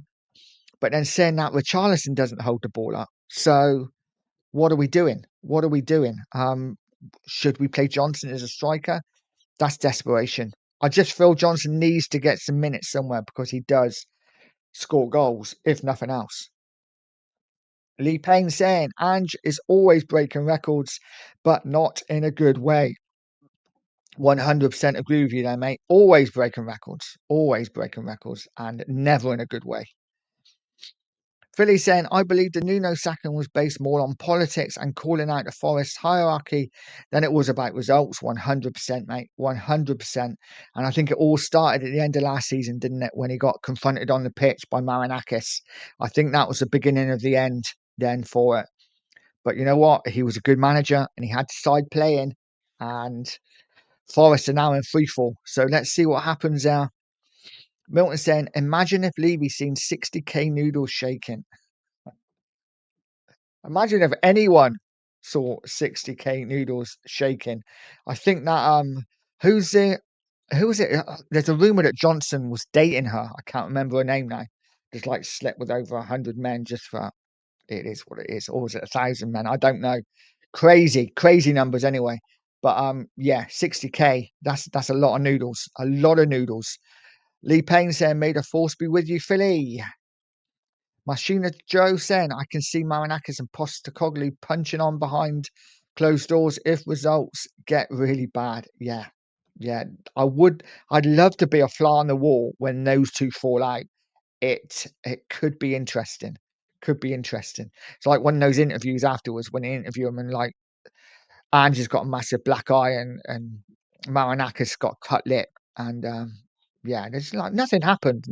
But then saying that, Richarlison doesn't hold the ball up. So what are we doing? What are we doing? Should we play Johnson as a striker? That's desperation. I just feel Johnson needs to get some minutes somewhere because he does score goals, if nothing else. Lee Payne saying, Ange is always breaking records, but not in a good way. 100% agree with you there, mate. Always breaking records, and never in a good way. Philly saying, I believe the Nuno sacking was based more on politics and calling out the Forest hierarchy than it was about results. 100%, mate. 100%. And I think it all started at the end of last season, didn't it? When he got confronted on the pitch by Marinakis. I think that was the beginning of the end then for it. But you know what? He was a good manager and he had the side playing. And Forest are now in freefall. So let's see what happens there. Milton saying, imagine if Levy seen 60k noodles shaking. Imagine if anyone saw 60k noodles shaking. I think that who's it? Who was it? There's a rumor that Johnson was dating her. I can't remember her name now. Just like slept with over 100 men just for it is what it is. Or was it 1,000 men? I don't know. Crazy numbers anyway. But yeah, 60k. That's a lot of noodles. A lot of noodles. Lee Payne saying, "May the force be with you, Philly." Machina Joe saying, I can see Marinakis and Postecoglou punching on behind closed doors if results get really bad. Yeah. I'd love to be a fly on the wall when those two fall out. It could be interesting. It's like one of those interviews afterwards when they interview him and like Ange's got a massive black eye and Marinakis got cut lip and yeah, there's like nothing happened.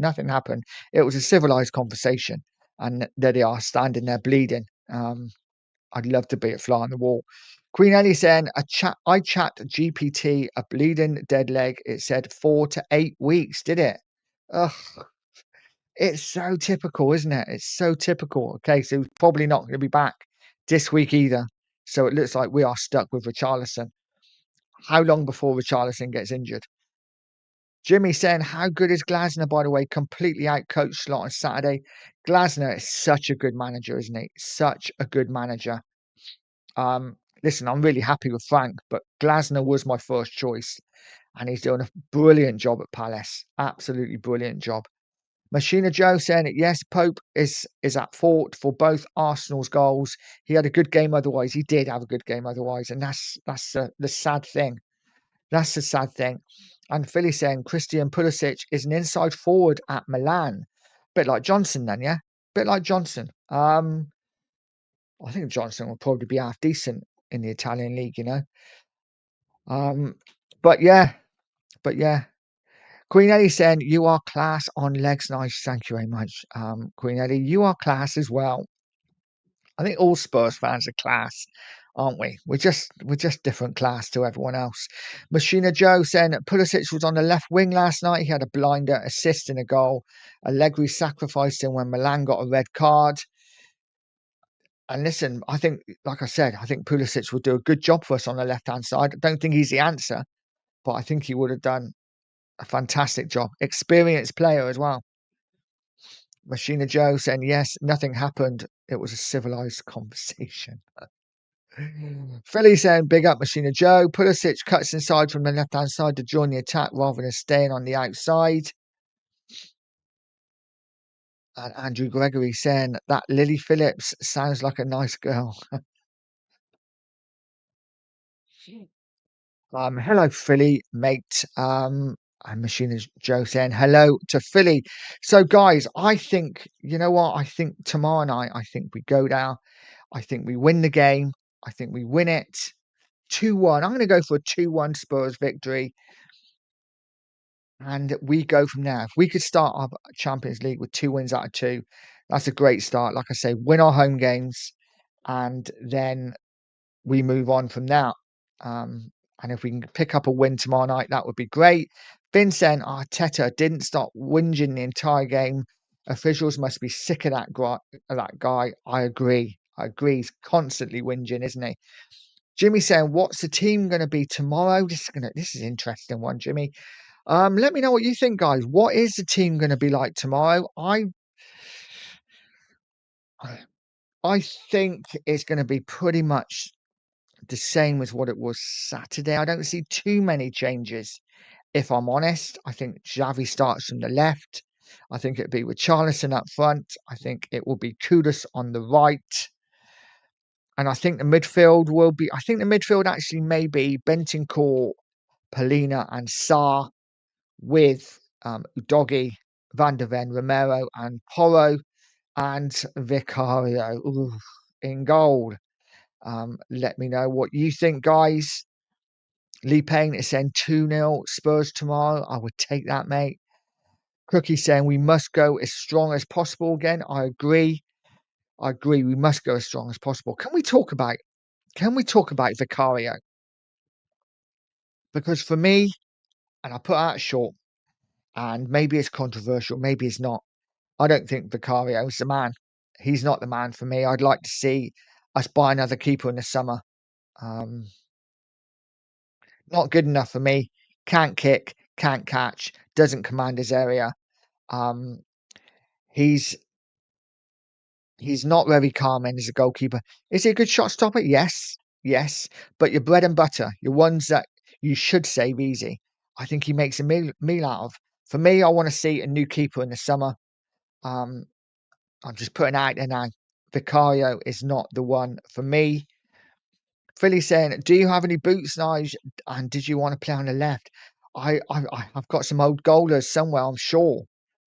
It was a civilized conversation, and there they are standing there bleeding. I'd love to be a fly on the wall. Queen Ellie saying, I chat GPT a bleeding dead leg. It said 4 to 8 weeks, did it? Ugh, it's so typical, isn't it? It's so typical. Okay, so he's probably not going to be back this week either. So it looks like we are stuck with Richarlison. How long before Richarlison gets injured? Jimmy saying, how good is Glasner, by the way? Completely outcoached Slot on Saturday. Glasner is such a good manager, isn't he? Such a good manager. Listen, I'm really happy with Frank, but Glasner was my first choice. And he's doing a brilliant job at Palace. Absolutely brilliant job. Machina Joe saying it, yes, Pope is at fault for both Arsenal's goals. He had a good game otherwise. He did have a good game otherwise. And that's the sad thing. That's the sad thing. And Philly saying Christian Pulisic is an inside forward at Milan. Bit like Johnson then, yeah? Bit like Johnson. I think Johnson will probably be half decent in the Italian league, you know. But yeah. Queen Ellie saying you are class on legs. Nice, thank you very much. Queen Ellie, you are class as well. I think all Spurs fans are class, aren't we? We're just different class to everyone else. Machina Joe saying that Pulisic was on the left wing last night. He had a blinder, assist and a goal. Allegri sacrificed him when Milan got a red card. And listen, I think, like I said, I think Pulisic will do a good job for us on the left-hand side. I don't think he's the answer, but I think he would have done a fantastic job. Experienced player as well. Machina Joe saying, yes, nothing happened. It was a civilized conversation. Philly saying, big up Machina Joe. Pulisic cuts inside from the left-hand side to join the attack rather than staying on the outside. And Andrew Gregory saying that Lily Phillips sounds like a nice girl. Hello, Philly, mate. And Machina Joe saying hello to Philly. So, guys, I think, you know what? I think tomorrow night, I think we go down. I think we win the game. I think we win it 2-1. I'm going to go for a 2-1 Spurs victory. and we go from there. If we could start our Champions League with 2 wins out of 2, that's a great start. Like I say, win our home games, and then we move on from there. Um, and if we can pick up a win tomorrow night, that would be great. Vincent Arteta didn't stop whinging the entire game. Officials must be sick of that guy. I agree. I agree. He's constantly whinging, isn't he? Jimmy saying, "What's the team going to be tomorrow?" This is an interesting one, Jimmy. Let me know what you think, guys. What is the team going to be like tomorrow? I think it's going to be pretty much the same as what it was Saturday. I don't see too many changes, if I'm honest. I think Xavi starts from the left. I think it'll be with Richarlison up front. I think it will be Kudus on the right. And I think the midfield will be, I think the midfield actually may be Bentancur, Polina, and Sarr with Udogi, Van de Ven, Romero, and Porro, and Vicario in goal. Let me know what you think, guys. Lee Payne is saying 2-0 Spurs tomorrow. I would take that, mate. Cookie saying we must go as strong as possible again. I agree. I agree. We must go as strong as possible. Can we talk about Vicario? Because for me, and I put out short, and maybe it's controversial, maybe it's not. I don't think Vicario is the man. He's not the man for me. I'd like to see us buy another keeper in the summer. Um, Not good enough for me. Can't kick, can't catch, doesn't command his area. Um, he's he's not very calming as a goalkeeper. Is he a good shot stopper? Yes, yes. But your bread and butter, your ones that you should save easy, I think he makes a meal out of. For me, I want to see a new keeper in the summer. Um, I'm just putting out there now. Vicario is not the one for me. Philly saying, "Do you have any boots, Nige? And did you want to play on the left?" I've got some old goalers somewhere.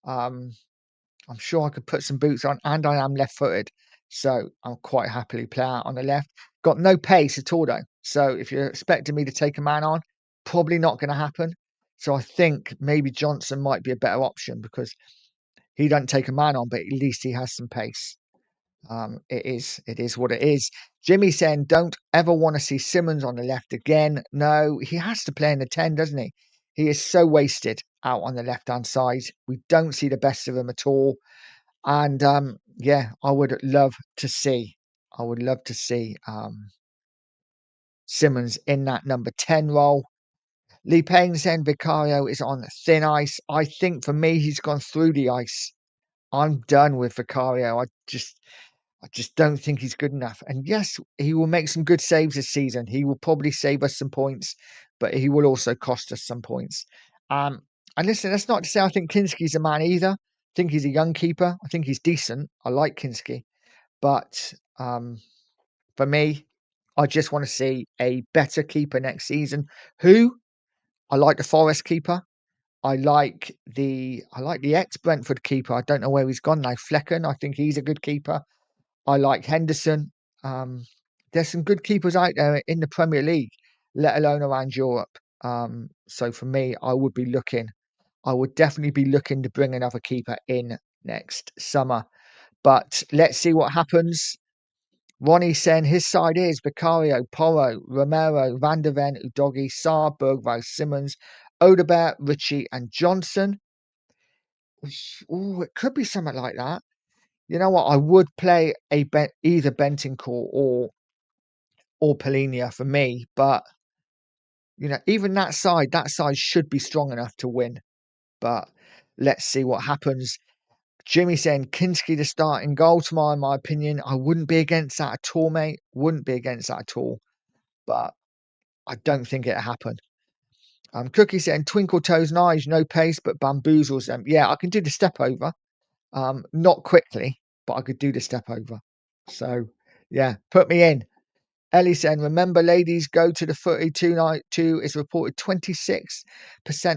Um, I'm sure I could put some boots on, and I am left-footed, so I'm quite happily play out on the left. Got no pace at all though, so if you're expecting me to take a man on, probably not going to happen. So I think maybe Johnson might be a better option because he doesn't take a man on, but at least he has some pace. It is what it is. Jimmy saying, "Don't ever want to see Simmons on the left again." No, he has to play in the 10, doesn't he? He is so wasted out on the left-hand side. We don't see the best of him at all. And yeah, I would love to see Simmons in that number 10 role. Lee Payne saying Vicario is on thin ice. I think for me, he's gone through the ice. I'm done with Vicario. I just don't think he's good enough. And yes, he will make some good saves this season. He will probably save us some points, but he will also cost us some points. Um, and listen, that's not to say I think Kinski's a man either. I think he's a young keeper. I think he's decent. I like Kinski. But for me, I just want to see a better keeper next season. Who? I like the Forest keeper. I like the ex-Brentford keeper. I don't know where he's gone now. Flecken. I think he's a good keeper. I like Henderson. Um, there's some good keepers out there in the Premier League, let alone around Europe. So for me, I would definitely be looking to bring another keeper in next summer. But let's see what happens. Ronnie saying his side is Vicario, Porro, Romero, Van de Ven, Udogi, Sarr, Bergvall, Simmons, Odebert, Ritchie, and Johnson. Oh, it could be something like that. You know what? I would play either Bentancur or Polinia for me, but even that side should be strong enough to win. But let's see what happens. Jimmy saying Kinski to start in goal tomorrow, in my opinion. I wouldn't be against that at all, mate. Wouldn't be against that at all. But I don't think it'll happen. Cookie saying Twinkle Toes Nige, no pace, but bamboozles them. Yeah, I can do the step over. Not quickly, but I could do the step over. So yeah, put me in. Ellie saying, remember, ladies, go to the footy 292 is reported 26%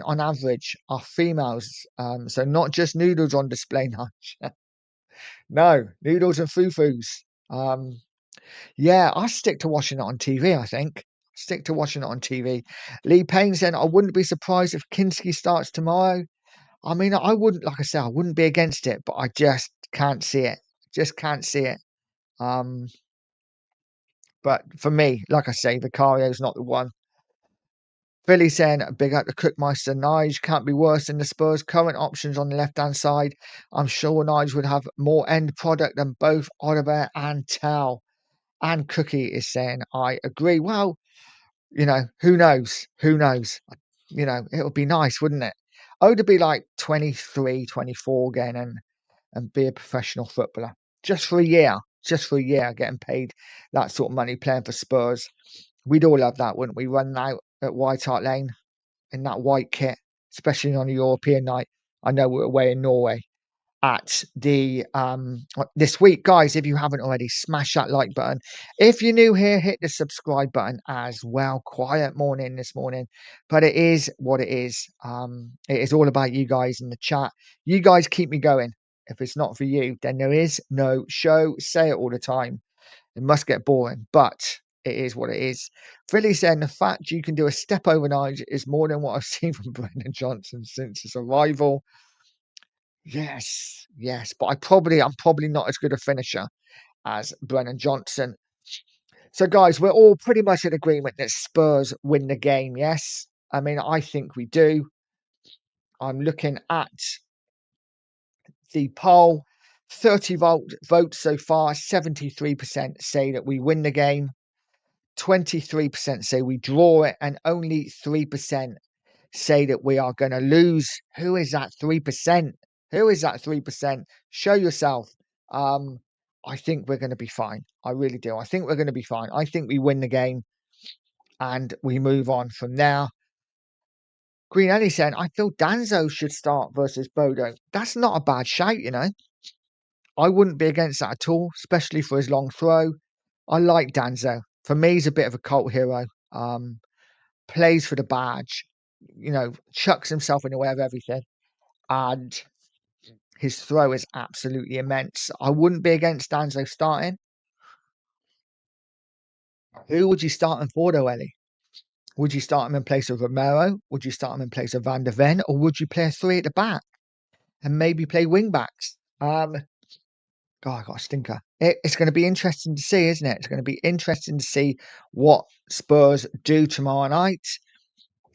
on average are females. So not just noodles on display, Nige. No, noodles and foo-foos. Yeah, I stick to watching it on TV, I think. Stick to watching it on TV. Lee Payne said, I wouldn't be surprised if Kinski starts tomorrow. I mean, I wouldn't, like I said, I wouldn't be against it, but I just can't see it. Just can't see it. Um, but for me, like I say, Vicario's not the one. Philly saying, big up to Cookmeister. Nige can't be worse than the Spurs' current options on the left-hand side. I'm sure Nige would have more end product than both Oliver and Tao. And Cookie is saying, I agree. Well, who knows? Who knows? It would be nice, wouldn't it? Oh, to be like 23, 24 again and be a professional footballer. Just for a year. Just for a year, getting paid that sort of money playing for Spurs. We'd all love that, wouldn't we? Running out at White Hart Lane in that white kit, especially on a European night. I know we're away in Norway at the this week, guys. If you haven't already, smash that like button. If you're new here, hit the subscribe button as well. Quiet morning this morning, but it is what it is. It is all about you guys in the chat. You guys keep me going. If it's not for you, then there is no show. Say it all the time. It must get boring, but it is what it is. Philly saying the fact you can do a step overnight is more than what I've seen from Brendan Johnson since his arrival. Yes, yes, but I'm probably not as good a finisher as Brennan Johnson. So, guys, we're all pretty much in agreement that Spurs win the game. Yes, I mean, I think we do. I'm looking at the poll. 30 votes so far. 73% say that we win the game. 23% say we draw it, and only 3% say that we are going to lose. Who is that 3%? Who is that 3%? Show yourself. I think we're going to be fine. I really do. I think we're going to be fine. I think we win the game and we move on from there. Green Ellie saying, I feel Danzo should start versus Bodo. That's not a bad shout, I wouldn't be against that at all, especially for his long throw. I like Danzo. For me, he's a bit of a cult hero. Plays for the badge, chucks himself in the way of everything. And his throw is absolutely immense. I wouldn't be against Danzo starting. Who would you start him for, though, Ellie? Would you start him in place of Romero? Would you start him in place of Van der Ven? Or would you play a three at the back and maybe play wing backs? God, I got a stinker. It's going to be interesting to see, isn't it? It's going to be interesting to see what Spurs do tomorrow night.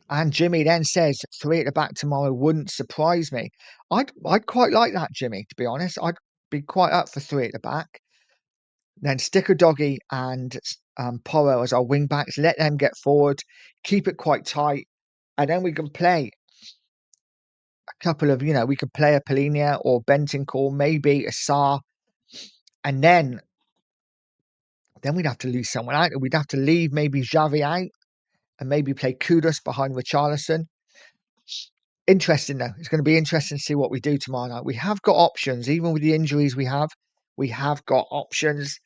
And Jimmy then says 3 at the back tomorrow wouldn't surprise me. I'd quite like that, Jimmy, to be honest. I'd be quite up for 3 at the back. Then stick a Doggy and Porro as our wing backs. Let them get forward. Keep it quite tight. And then we can play a couple of, we could play a Polinia or Bentancur, maybe a Sarr. And then we'd have to lose someone out. We'd have to leave maybe Xavi out and maybe play Kudus behind Richarlison. Interesting, though. It's going to be interesting to see what we do tomorrow night. We have got options, even with the injuries we have. We have got options.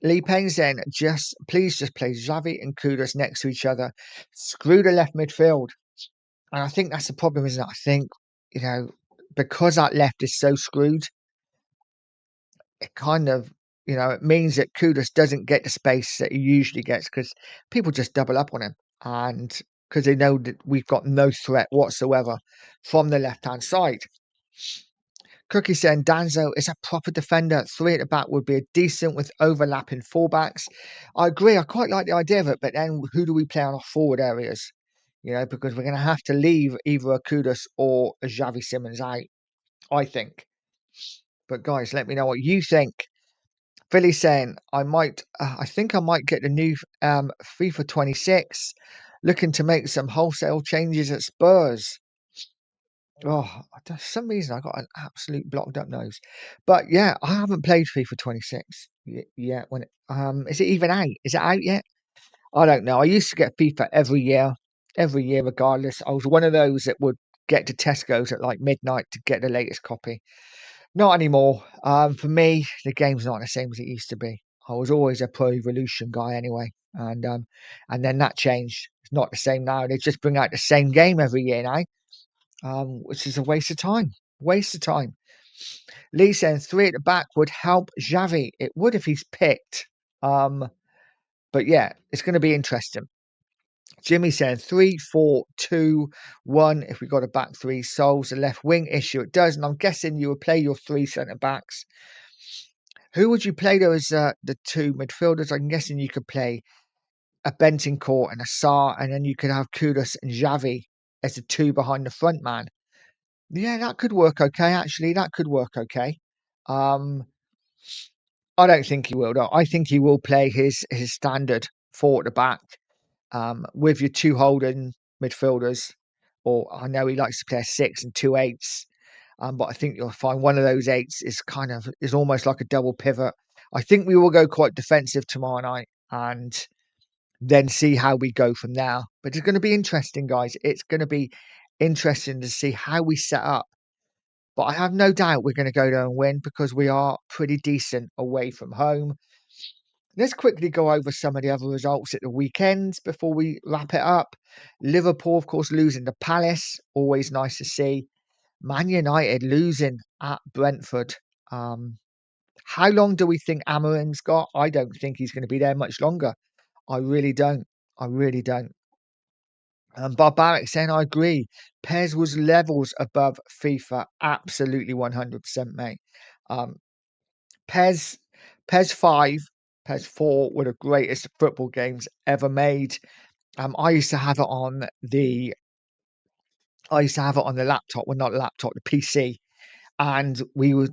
Lee Payne saying, please just play Xavi and Kudus next to each other. Screw the left midfield. And I think that's the problem, isn't it? I think, because that left is so screwed, it kind of, it means that Kudus doesn't get the space that he usually gets because people just double up on him. And because they know that we've got no threat whatsoever from the left-hand side. Cookie saying Danzo is a proper defender. 3 at the back would be decent with overlapping fullbacks. I agree. I quite like the idea of it, but then who do we play on our forward areas? Because we're going to have to leave either a Kudus or a Xavi Simons out, I think. But guys, let me know what you think. Philly saying I think I might get the new FIFA 26. Looking to make some wholesale changes at Spurs. Oh, for some reason I got an absolute blocked up nose. But yeah, I haven't played FIFA 26 yet. Is it even out? Is it out yet? I don't know. I used to get FIFA every year regardless. I was one of those that would get to Tesco's at like midnight to get the latest copy. Not anymore. For me, the game's not the same as it used to be. I was always a Pro Evolution guy anyway, and then that changed. It's not the same now. They just bring out the same game every year now. Which is a waste of time. Waste of time. Lee saying 3 at the back would help Xavi. It would if he's picked. But yeah, it's going to be interesting. Jimmy saying 3-4-2-1. If we got a back three, solves the left wing issue. It does, and I'm guessing you would play your three centre backs. Who would you play though as the two midfielders? I'm guessing you could play a Bentancur and a Sarr, and then you could have Kudus and Xavi as the two behind the front man. Yeah, that could work okay. Actually, that could work okay. Um, I don't think he will though. I think he will play his standard four at the back, with your two holding midfielders. Or I know he likes to play a six and two eights. But I think you'll find one of those eights is almost like a double pivot. I think we will go quite defensive tomorrow night and then see how we go from there. But it's going to be interesting, guys. It's going to be interesting to see how we set up. But I have no doubt we're going to go there and win because we are pretty decent away from home. Let's quickly go over some of the other results at the weekends before we wrap it up. Liverpool, of course, losing to Palace. Always nice to see. Man United losing at Brentford. How long do we think Amarim's got? I don't think he's going to be there much longer. I really don't. I really don't. Barbaric saying, I agree. Pez was levels above FIFA. Absolutely 100%, mate. Um, Pez, Pez 5, Pez 4 were the greatest football games ever made. I used to have it on the laptop, well, not laptop, the PC, and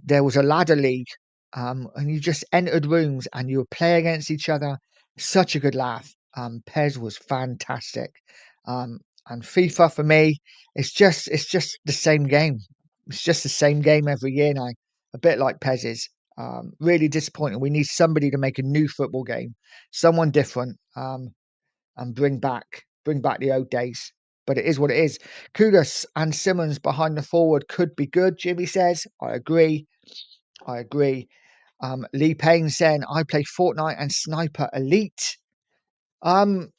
there was a ladder league, and you just entered rooms and you would play against each other. Such a good laugh. Pez was fantastic. And FIFA for me, it's just the same game. It's just the same game every year now. A bit like Pez's. Really disappointing. We need somebody to make a new football game, someone different, and bring back the old days. But it is what it is. Kudus and Simmons behind the forward could be good, Jimmy says. I agree. I agree. Lee Payne saying, I play Fortnite and Sniper Elite. Um,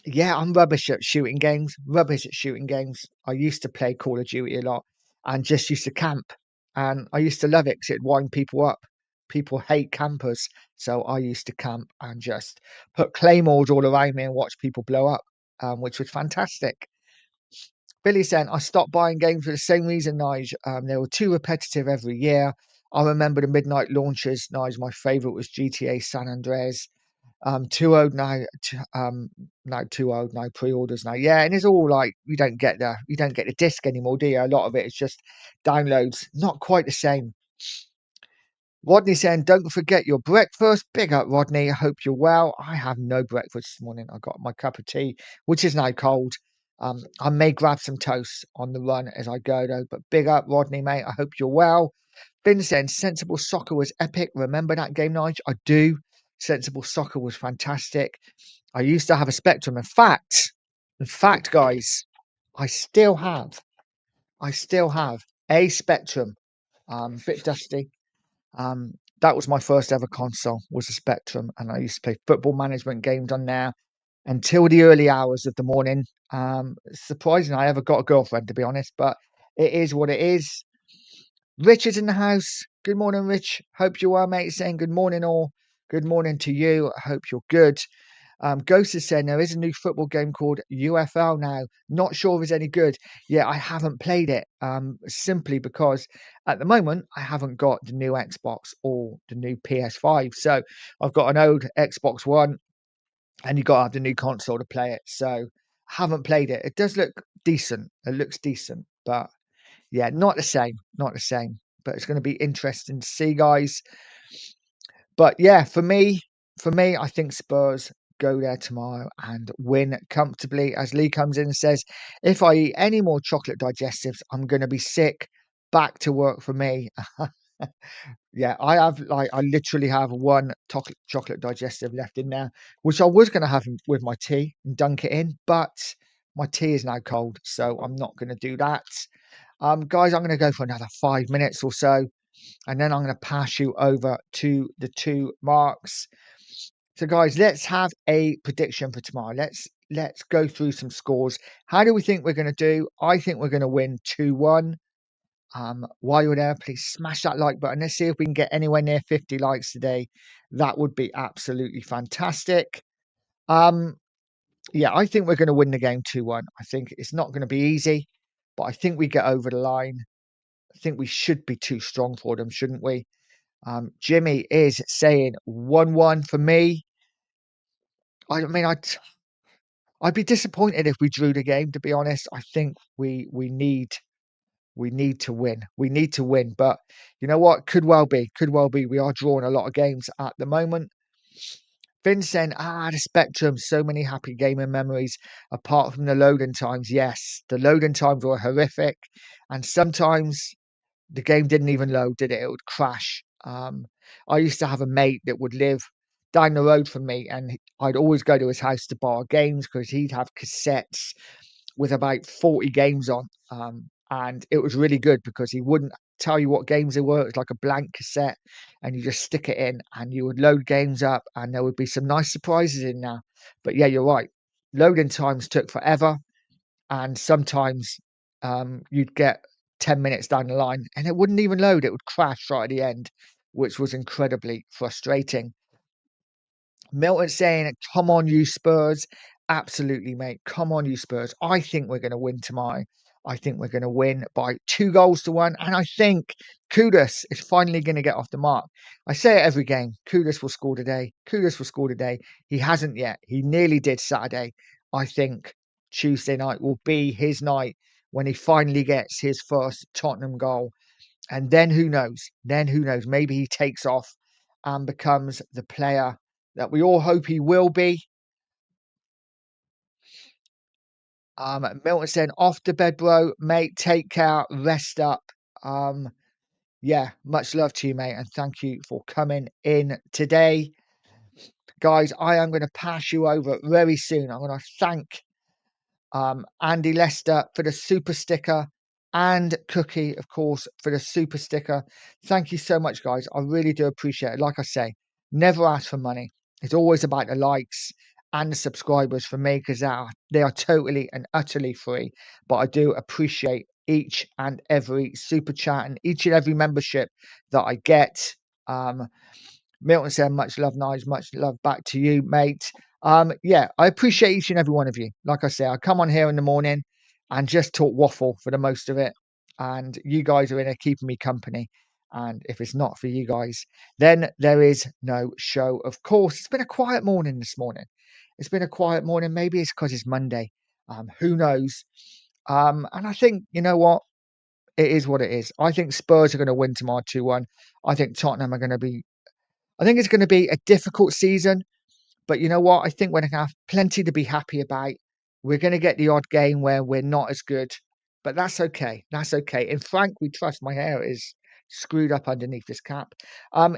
yeah, I'm rubbish at shooting games. Rubbish at shooting games. I used to play Call of Duty a lot and just used to camp. And I used to love it because it'd wind people up. People hate campers. So I used to camp and just put claymores all around me and watch people blow up, which was fantastic. Billy saying, I stopped buying games for the same reason, Nige. They were too repetitive every year. I remember the midnight launches. Nige, my favourite was GTA San Andreas. Too old now. Now too old now. Pre-orders now. Yeah, and it's all like you don't get the disc anymore, do you? A lot of it is just downloads. Not quite the same. Rodney saying, don't forget your breakfast. Big up, Rodney. I hope you're well. I have no breakfast this morning. I got my cup of tea, which is now cold. I may grab some toast on the run as I go, though. But big up, Rodney, mate. I hope you're well. Finn saying, Sensible Soccer was epic. Remember that game, Nige? I do. Sensible Soccer was fantastic. I used to have a Spectrum. In fact, guys, I still have a Spectrum. Bit dusty. That was my first ever console, was a Spectrum, and I used to play football management games on there until the early hours of the morning. Surprising I ever got a girlfriend, to be honest, but it is what it is. Richard's in the house. Good morning, Rich. Hope you are, mate. Saying good morning, all. Good morning to you. I hope you're good. Ghost is saying there is a new football game called UFL now. Not sure if it's any good. Yeah, I haven't played it. Simply because at the moment I haven't got the new Xbox or the new PS5. So I've got an old Xbox One, and you got to have the new console to play it. So I haven't played it. It does look decent. It looks decent, but yeah, not the same. Not the same. But it's going to be interesting to see, guys. But yeah, for me, I think Spurs go there tomorrow and win comfortably. As Lee comes in and says, if I eat any more chocolate digestives, I'm going to be sick. Back to work for me. Yeah, I literally have one chocolate digestive left in there, which I was going to have with my tea and dunk it in, but my tea is now cold, so I'm not going to do that. Guys, I'm going to go for another 5 minutes or so, and then I'm going to pass you over to the two marks. So, guys, let's have a prediction for tomorrow. Let's go through some scores. How do we think we're going to do? I think we're going to win 2-1. While you're there, please smash that like button. Let's see if we can get anywhere near 50 likes today. That would be absolutely fantastic. Um, Yeah, I think we're going to win the game 2-1. I think it's not going to be easy, but I think we get over the line. I think we should be too strong for them, shouldn't we? Jimmy is saying 1-1 for me. I mean, I'd be disappointed if we drew the game, to be honest. I think we need to win. We need to win, but you know what? Could well be. Could well be. We are drawing a lot of games at the moment. Vincent, the Spectrum, so many happy gaming memories apart from the loading times. Yes, the loading times were horrific, and sometimes the game didn't even load, did it? It would crash. I used to have a mate that would live down the road from me, and I'd always go to his house to borrow games because he'd have cassettes with about 40 games on. And it was really good because he wouldn't tell you what games they were. It was like a blank cassette, and you just stick it in, and you would load games up, and there would be some nice surprises in there. But yeah, you're right. Loading times took forever, and sometimes you'd get 10 minutes down the line and it wouldn't even load. It would crash right at the end, which was incredibly frustrating. Milton saying, "Come on, you Spurs." Absolutely, mate. Come on, you Spurs. I think we're going to win tomorrow. I think we're going to win by 2-1. And I think Kudus is finally going to get off the mark. I say it every game. Kudus will score today. Kudus will score today. He hasn't yet. He nearly did Saturday. I think Tuesday night will be his night when he finally gets his first Tottenham goal. And then who knows? Then who knows? Maybe he takes off and becomes the player that we all hope he will be. Milton said, "Off to bed, bro, mate. Take care. Rest up." Yeah, much love to you, mate, and thank you for coming in today, guys. I am going to pass you over very soon. I'm going to thank Andy Lester for the super sticker, and Cookie, of course, for the super sticker. Thank you so much, guys. I really do appreciate it. Like I say, never ask for money. It's always about the likes and the subscribers for me because they are totally and utterly free. But I do appreciate each and every super chat and each and every membership that I get. Milton said, "Much love, Nige. Much love back to you, mate." Yeah, I appreciate each and every one of you. Like I say, I come on here in the morning and just talk waffle for the most of it. And you guys are in there keeping me company. And if it's not for you guys, then there is no show, of course. It's been a quiet morning this morning. It's been a quiet morning. Maybe it's because it's Monday. Who knows? And I think, you know what? It is what it is. I think Spurs are going to win tomorrow 2-1. I think Tottenham are going to be I think it's going to be a difficult season, but you know what? I think we're going to have plenty to be happy about. We're going to get the odd game where we're not as good, but that's okay. That's okay. In Frank, we trust. My hair is screwed up underneath this cap.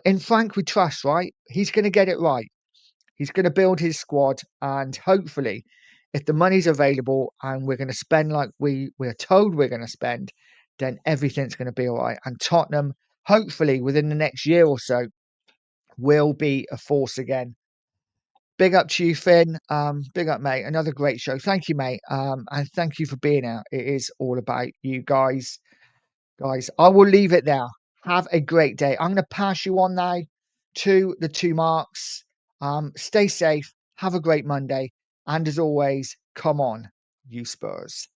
In Frank, we trust, right? He's going to get it right. He's going to build his squad, and hopefully, if the money's available and we're going to spend like we're told we're going to spend, then everything's going to be all right. And Tottenham, hopefully, within the next year or so, will be a force again. Big up to you, Finn. Big up, mate. Another great show. Thank you, mate. And thank you for being out. It is all about you guys. Guys, I will leave it there. Have a great day. I'm going to pass you on now to the 2 marks. Stay safe. Have a great Monday. And as always, come on, you Spurs.